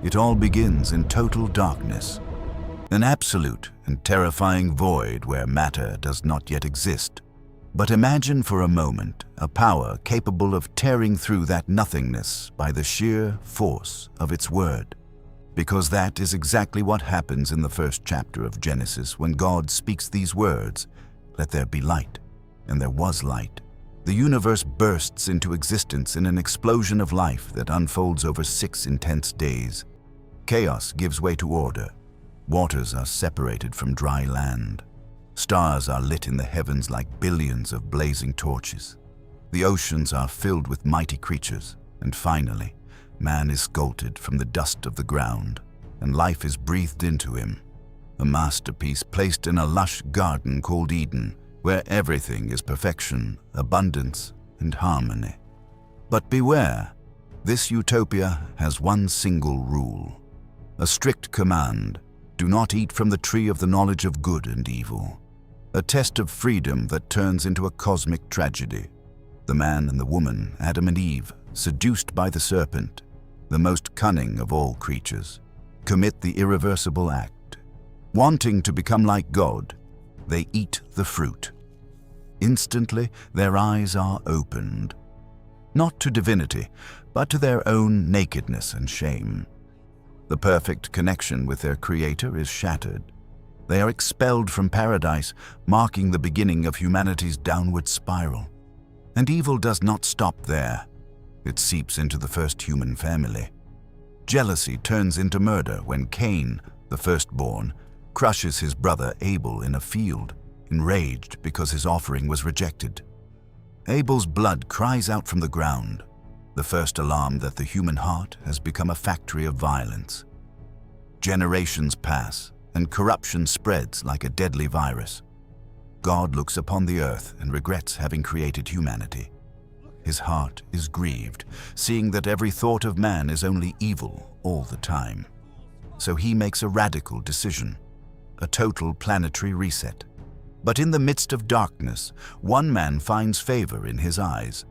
It all begins in total darkness, an absolute and terrifying void where matter does not yet exist. But imagine for a moment a power capable of tearing through that nothingness by the sheer force of its word. Because that is exactly what happens in the first chapter of Genesis when God speaks these words, "Let there be light," and there was light. The universe bursts into existence in an explosion of life that unfolds over 6 intense days. Chaos gives way to order. Waters are separated from dry land. Stars are lit in the heavens like billions of blazing torches. The oceans are filled with mighty creatures. And finally, man is sculpted from the dust of the ground, and life is breathed into him. A masterpiece placed in a lush garden called Eden, where everything is perfection, abundance, and harmony. But beware, this utopia has one single rule. A strict command: do not eat from the tree of the knowledge of good and evil. A test of freedom that turns into a cosmic tragedy. The man and the woman, Adam and Eve, seduced by the serpent, the most cunning of all creatures, commit the irreversible act. Wanting to become like God, they eat the fruit. Instantly, their eyes are opened, not to divinity, but to their own nakedness and shame. The perfect connection with their Creator is shattered. They are expelled from paradise, marking the beginning of humanity's downward spiral. And evil does not stop there. It seeps into the first human family. Jealousy turns into murder when Cain, the firstborn, crushes his brother Abel in a field, enraged because his offering was rejected. Abel's blood cries out from the ground, the first alarm that the human heart has become a factory of violence. Generations pass, and corruption spreads like a deadly virus. God looks upon the earth and regrets having created humanity. His heart is grieved, seeing that every thought of man is only evil all the time. So he makes a radical decision, a total planetary reset. But in the midst of darkness, one man finds favor in his eyes: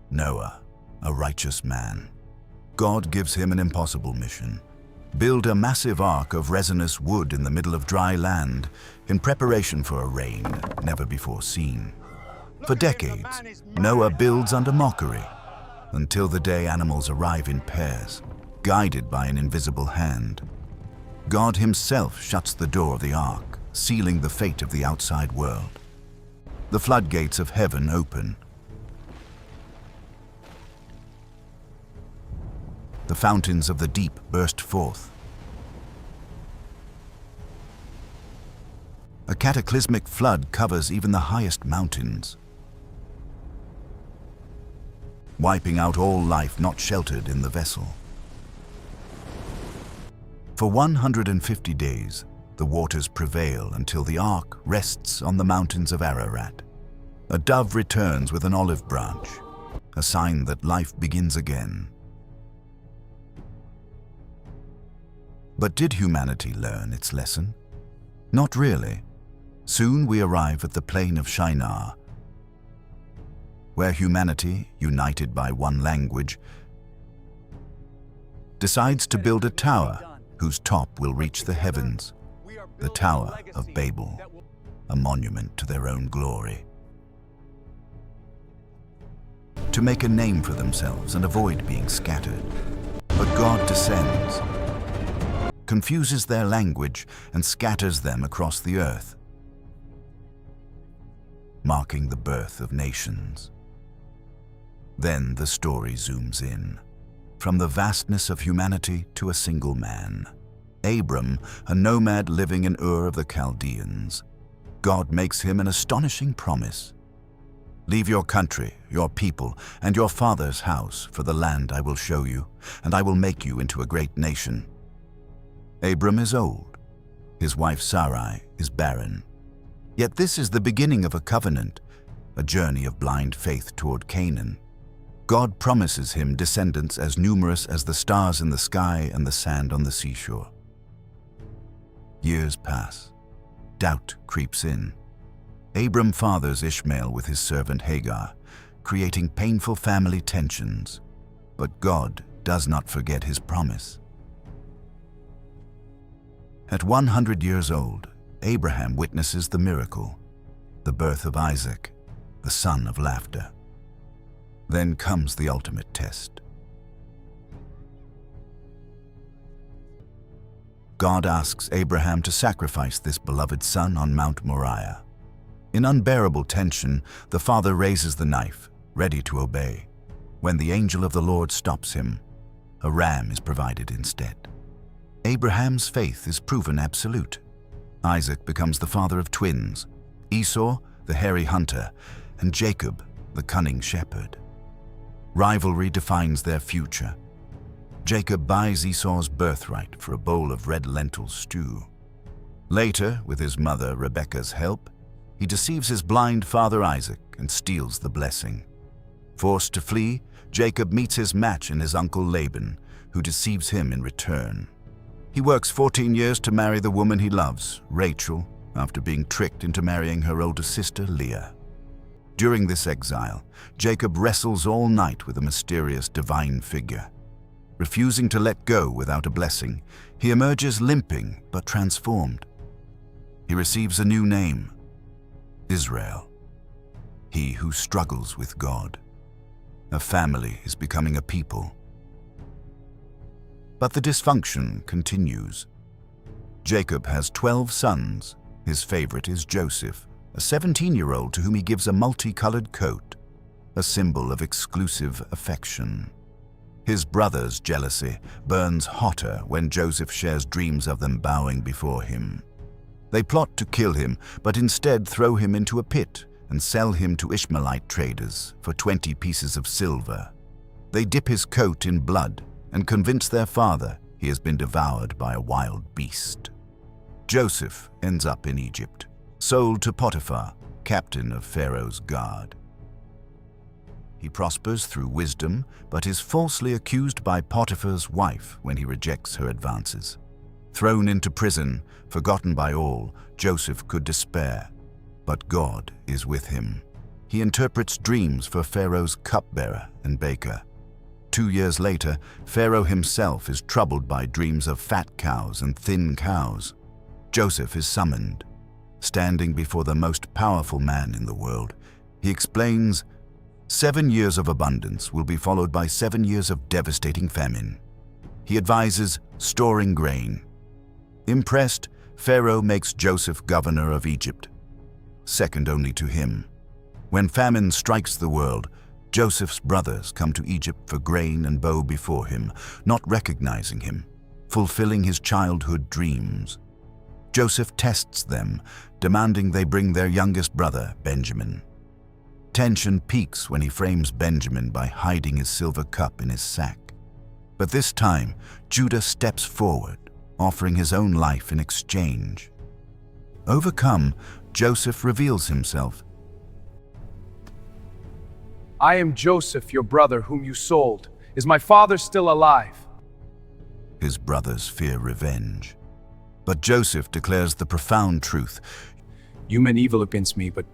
Noah, a righteous man. God gives him an impossible mission: build a massive ark of resinous wood in the middle of dry land in preparation for a rain never before seen. For decades, Noah builds under mockery, until the day animals arrive in pairs, guided by an invisible hand. God himself shuts the door of the ark, sealing the fate of the outside world. The floodgates of heaven open. The fountains of the deep burst forth. A cataclysmic flood covers even the highest mountains, wiping out all life not sheltered in the vessel. For 150 days, the waters prevail until the ark rests on the mountains of Ararat. A dove returns with an olive branch, a sign that life begins again. But did humanity learn its lesson? Not really. Soon we arrive at the plain of Shinar, where humanity, united by one language, decides to build a tower whose top will reach the heavens, the Tower of Babel, a monument to their own glory. To make a name for themselves and avoid being scattered. But God descends, confuses their language, and scatters them across the earth, marking the birth of nations. Then the story zooms in, from the vastness of humanity to a single man. Abram, a nomad living in Ur of the Chaldeans. God makes him an astonishing promise. Leave your country, your people, and your father's house for the land I will show you, and I will make you into a great nation. Abram is old. His wife Sarai is barren. Yet this is the beginning of a covenant, a journey of blind faith toward Canaan. God promises him descendants as numerous as the stars in the sky and the sand on the seashore. Years pass. Doubt creeps in. Abram fathers Ishmael with his servant Hagar, creating painful family tensions. But God does not forget his promise. At 100 years old, Abraham witnesses the miracle, the birth of Isaac, the son of laughter. Then comes the ultimate test. God asks Abraham to sacrifice this beloved son on Mount Moriah. In unbearable tension, the father raises the knife, ready to obey. When the angel of the Lord stops him, a ram is provided instead. Abraham's faith is proven absolute. Isaac becomes the father of twins, Esau, the hairy hunter, and Jacob, the cunning shepherd. Rivalry defines their future. Jacob buys Esau's birthright for a bowl of red lentil stew. Later, with his mother Rebekah's help, he deceives his blind father Isaac and steals the blessing. Forced to flee, Jacob meets his match in his uncle Laban, who deceives him in return. He works 14 years to marry the woman he loves, Rachel, after being tricked into marrying her older sister Leah. During this exile, Jacob wrestles all night with a mysterious divine figure. Refusing to let go without a blessing, he emerges limping but transformed. He receives a new name, Israel, he who struggles with God. A family is becoming a people. But the dysfunction continues. Jacob has 12 sons. His favorite is Joseph, a 17-year-old to whom he gives a multicolored coat, a symbol of exclusive affection. His brother's jealousy burns hotter when Joseph shares dreams of them bowing before him. They plot to kill him, but instead throw him into a pit and sell him to Ishmaelite traders for 20 pieces of silver. They dip his coat in blood and convince their father he has been devoured by a wild beast. Joseph ends up in Egypt, sold to Potiphar, captain of Pharaoh's guard. He prospers through wisdom, but is falsely accused by Potiphar's wife when he rejects her advances. Thrown into prison, forgotten by all, Joseph could despair, but God is with him. He interprets dreams for Pharaoh's cupbearer and baker. 2 years later, Pharaoh himself is troubled by dreams of fat cows and thin cows. Joseph is summoned. Standing before the most powerful man in the world, he explains, 7 years of abundance will be followed by 7 years of devastating famine. He advises storing grain. Impressed, Pharaoh makes Joseph governor of Egypt, second only to him. When famine strikes the world, Joseph's brothers come to Egypt for grain and bow before him, not recognizing him, fulfilling his childhood dreams. Joseph tests them, demanding they bring their youngest brother, Benjamin. Tension peaks when he frames Benjamin by hiding his silver cup in his sack. But this time, Judah steps forward, offering his own life in exchange. Overcome, Joseph reveals himself. I am Joseph, your brother, whom you sold. Is my father still alive? His brothers fear revenge. But Joseph declares the profound truth. You meant evil against me, but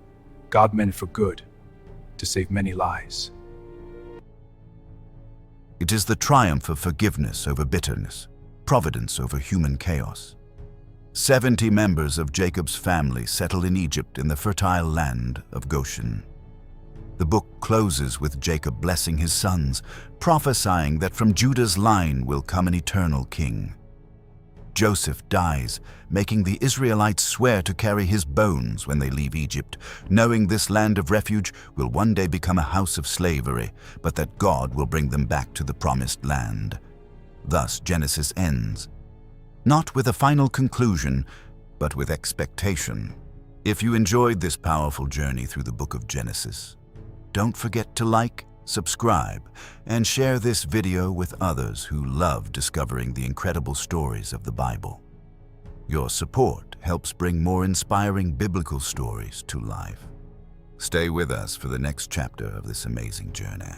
God meant it for good, to save many lives. It is the triumph of forgiveness over bitterness, providence over human chaos. 70 members of Jacob's family settle in Egypt in the fertile land of Goshen. The book closes with Jacob blessing his sons, prophesying that from Judah's line will come an eternal king. Joseph dies, making the Israelites swear to carry his bones when they leave Egypt, knowing this land of refuge will one day become a house of slavery, but that God will bring them back to the promised land. Thus Genesis ends, not with a final conclusion, but with expectation. If you enjoyed this powerful journey through the book of Genesis, don't forget to like, subscribe, and share this video with others who love discovering the incredible stories of the Bible. Your support helps bring more inspiring biblical stories to life. Stay with us for the next chapter of this amazing journey.